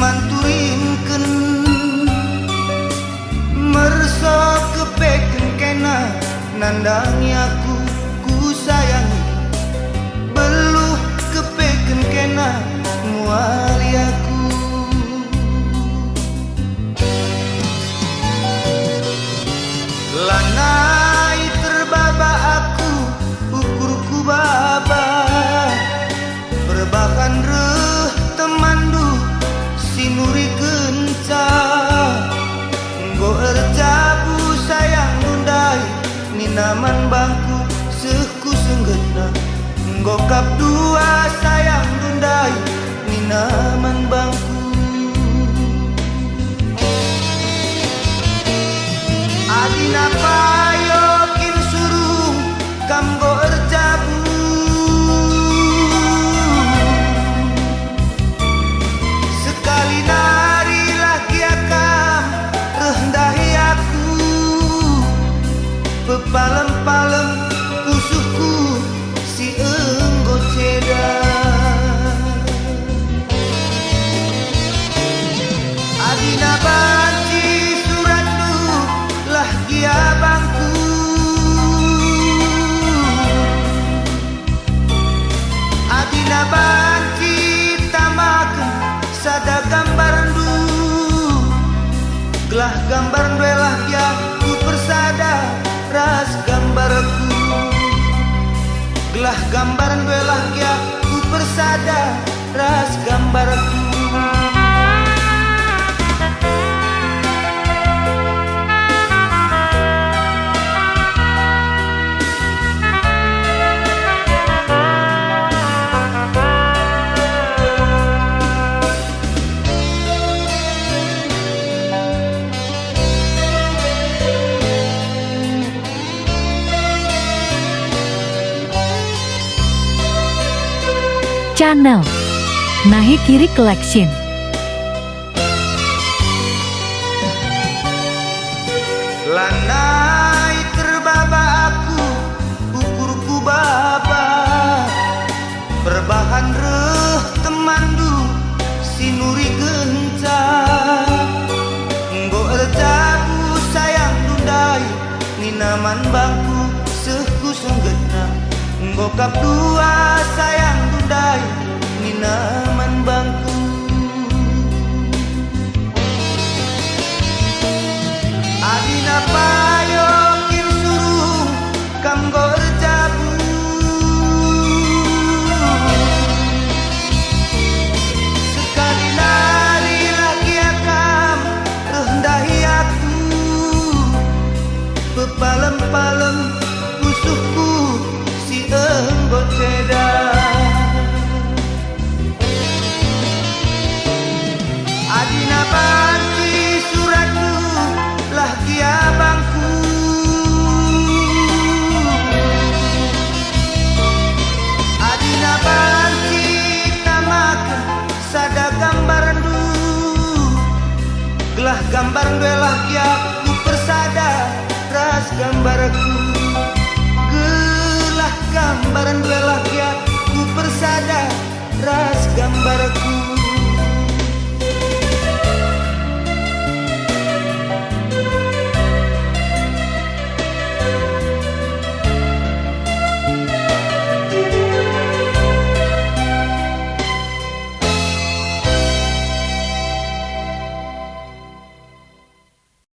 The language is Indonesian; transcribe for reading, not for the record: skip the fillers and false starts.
manturinkeun merso kepeken kena nandangi aku ku sayangi beluh kepeken kena muali aku lanai terbaba aku ukurku baba perbakan reh temandu sinuri kenca nggo erjabu sayang nundai ninaman bangku seku senggena nggo kap dua sayang nundai ninaman bangku adina payo kin suruh kamgo erjabu sekali nari lagi akam rendahi aku pepalem-palem pusuhku si enggo ceda adina banci suratku lah dia bangku adina banci tamakeun sada gambar du gelah gambar duelah dia ku persada ras gambarku gelah gambar duelah dia ku persada ras gambarku Channel Nahi Kiri Collection. Lanai terbaba aku ukurku baba perbahan reh temandu sinuri genca nggo erjabu sayang dundai ninaman bangku seku senggena nggo kap dua sayang dundai ninaman bangku adina payo kin suruh kamgo erjabu sekali nari lagi akam rendahi aku pepalem-palem pusuhku si enggo ceda adina banci suratku lah dia bangku adina banci tamakeun sada gambar du gelah gambar duelah dia ku persada ras gambarku gelah gambar duelah dia ku persada ras gambarku